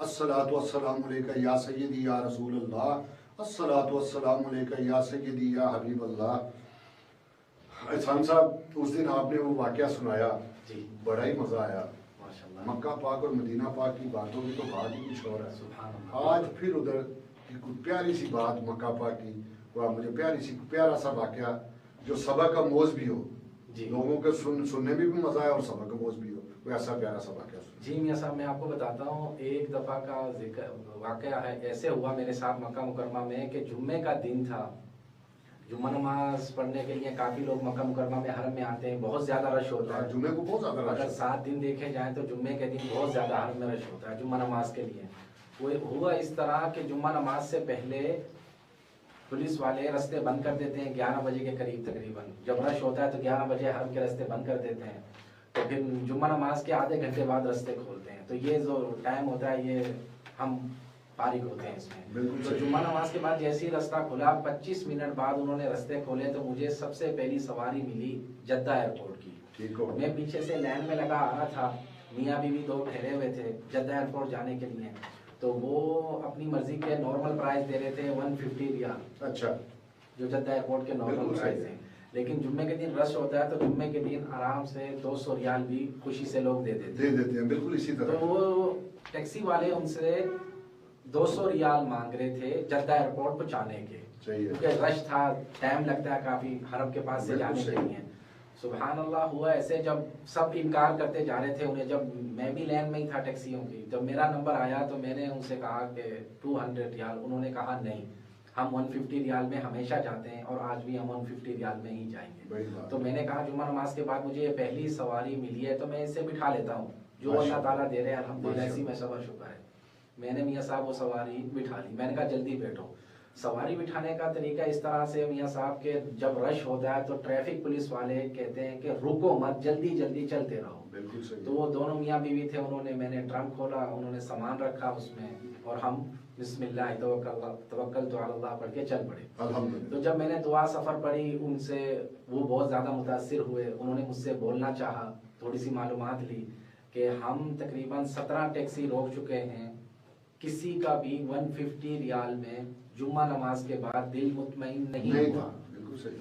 अस्सलातु वस्सलामु अलैका या सय्यदी या रसूल अल्लाह, अस्सलातु वस्सलामु अलैका या सय्यदी या हबीब अल्लाह। एहसान साहब, उस दिन आपने वो वाकया सुनाया जी, बड़ा ही मजा आया माशाल्लाह। मक्का पाक और मदीना पाक की बातों की तो बात ही कुछ और है। सुभान अल्लाह। आज फिर उधर की कुछ प्यारी सी बात मक्का पाक की, वह मुझे प्यारा सा वाकया जो सबक का मोज भी हो जी, लोगों के सुनने में भी मजा आए और सबक का मोज भी हो, वो ऐसा प्यारा सा वाकया जी। मियाँ साहब, मैं आपको बताता हूँ, एक दफ़ा का वाकया है, ऐसे हुआ मेरे साथ मक्का मुकरमा में कि जुम्मे का दिन था। जुम्मा नमाज पढ़ने के लिए काफ़ी लोग मक्का मुकरमा में हरम में आते हैं, बहुत ज़्यादा रश होता है। जुम्मे को बहुत ज़्यादा अगर 7 दिन देखे जाएँ तो जुम्मे के दिन बहुत ज़्यादा हरम में रश होता है जुम्मा नमाज के लिए। वो हुआ इस तरह कि जुम्मा नमाज से पहले पुलिस वाले रास्ते बंद कर देते हैं 11 बजे के करीब तकरीबन। जब रश होता है तो 11 बजे हरम के रास्ते बंद कर देते हैं, तो फिर जुम्मा नमाज के आधे घंटे बाद रास्ते खोलते हैं। तो ये जो टाइम होता है ये हम फारिग होते हैं इसमें। तो जुम्मा नमाज के बाद जैसे ही रास्ता खुला 25 मिनट बाद उन्होंने रास्ते खोले, तो मुझे सबसे पहली सवारी मिली जद्दा एयरपोर्ट की। ठीक हो। मैं पीछे से लाइन में लगा आ रहा था, मियाँ बीवी दो ठहरे हुए थे जद्दा एयरपोर्ट जाने के लिए। तो वो अपनी मर्जी के नॉर्मल प्राइस दे रहे थे 150 रियाल। अच्छा, जो जद्दा एयरपोर्ट के नॉर्मल प्राइस हैं। लेकिन जुम्मे के दिन रश होता है तो जुम्मे के दिन आराम से 200 रियाल भी खुशी से लोग दे देते हैं। बिल्कुल इसी तरह। तो वो टैक्सी वाले उनसे 200 रियाल मांग रहे थे जद्दा एयरपोर्ट पहुंचाने के, क्योंकि रश था, टाइम लगता है काफी हरम के पास से जाने के लिए। सुभान अल्लाह। हुआ ऐसे, जब सब इनकार करते जा रहे थे उन्हें, जब मैं भी लाइन में ही था टैक्सियों की, जब मेरा नंबर आया तो मैंने उनसे कहा कि 200 रियाल। उन्होंने कहा नहीं, हम 150 रियाल में हमेशा जाते हैं और आज भी हम 150 रियाल में ही जाएंगे। तो मैंने कहा जुम्मा नमाज के बाद मुझे पहली सवारी मिली है तो मैं इसे बिठा लेता हूँ, जो अल्लाह ताला दे रहे हैं अल्हम्दुलिल्लाह, इसी में सबर शुक्र है। मैंने मियाँ साहब वो सवारी बिठा ली। मैंने कहा जल्दी बैठो। सवारी बिठाने का तरीका इस तरह से मियाँ साहब के, जब रश होता है तो ट्रैफिक पुलिस वाले कहते हैं कि रुको मत, जल्दी जल्दी चलते रहो। बिल्कुल सही। तो वो दोनों मियाँ बीवी थे, उन्होंने, मैंने ट्रंक खोला, उन्होंने सामान रखा उसमें और हम बिस्मिल्लाह तवक्कल तो अल्लाह पढ़ के चल पड़े। तो जब मैंने दुआ सफ़र पढ़ी उनसे, वो बहुत ज़्यादा मुतासिर हुए। उन्होंने मुझसे बोलना चाहा, थोड़ी सी मालूमात ली कि हम तकरीबन 17 टैक्सी रोक चुके हैं, किसी का भी 150 रियाल में जुम्मा नमाज के बाद दिल मुतमईन नहीं हुआ। बिल्कुल सही।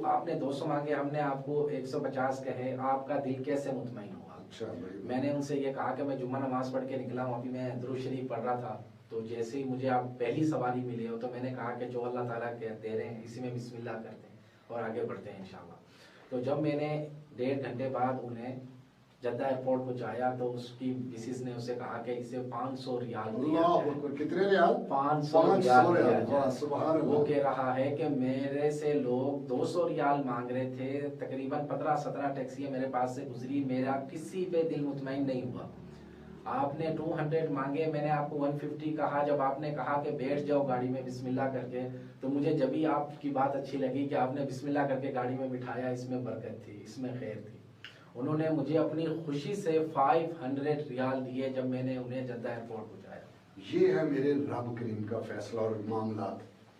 आपने 200 मांगे, हमने आपको 150 कहे, आपका दिल कैसे मुतमईन हुआ? अच्छा, मैंने उनसे ये कहा कि मैं जुम्मा नमाज पढ़ के निकला हूँ, अभी मैं दुरूद शरीफ पढ़ रहा था, तो जैसे ही मुझे आप पहली सवारी मिली हो तो मैंने कहा कि जो अल्लाह ताला के दे रहे हैं इसी में बिस्मिल्लाह करते हैं और आगे बढ़ते हैं इंशाल्लाह। तो जब मैंने 1.5 घंटे बाद उन्हें जद्दा एयरपोर्ट पहुंचाया तो उसकी मिसिस ने उसे कहा कि इसे 500 रियाल दिया जाए। कितने रियाल? 500 रियाल। वो कह रहा है कि मेरे से लोग 200 रियाल मांग रहे थे, तकरीबन 15-17 टैक्सियां मेरे पास से गुजरी, मेरा किसी पे दिल मुतमईन नहीं हुआ। आपने 200 मांगे, मैंने आपको 150 कहा। जब आपने कहा कि बैठ जाओ गाड़ी में बिस्मिल्लाह करके, तो मुझे जब भी आपकी बात अच्छी लगी कि आपने बिस्मिल्लाह करके गाड़ी में बिठाया, इसमें बरकत थी, इसमें खैर थी। उन्होंने मुझे अपनी खुशी से 500 रियाल दिए जब मैंने उन्हें जद्दा एयरपोर्ट पहुंचाया। ये है मेरे रब करीम का फैसला और मामला।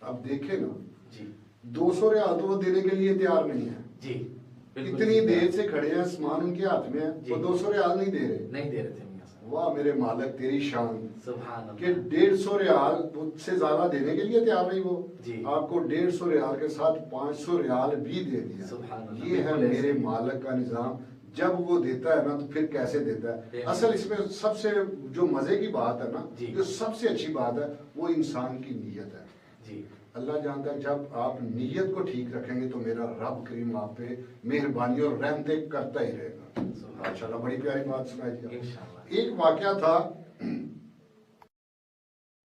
अब देखे ना जी, 200 रियाल तो वो देने के लिए तैयार नहीं है जी। इतनी देर से खड़े हैं, सामान उनके हाथ में है, वो 200 रियाल नहीं दे रहे थे। वाह मेरे मालिक, तेरी शान। सुभान अल्लाह। कि 150 रियाल उससे ज्यादा देने के लिए तैयार नहीं वो जी। आपको 150 रियाल के साथ 500 रियाल भी दे दिया। सुभान अल्लाह। ये है मेरे मालिक का निजाम। जब वो देता है ना तो फिर कैसे देता है। असल इसमें सबसे जो मजे की बात है ना, जो सबसे अच्छी बात है, वो इंसान की नीयत है जी। अल्लाह जानता है, जब आप नीयत को ठीक रखेंगे तो मेरा रब करीम आप पे मेहरबानी और रहमतें करता ही रहेगा। माशाल्लाह, बड़ी प्यारी बात सुनाई दी। एक वाकया था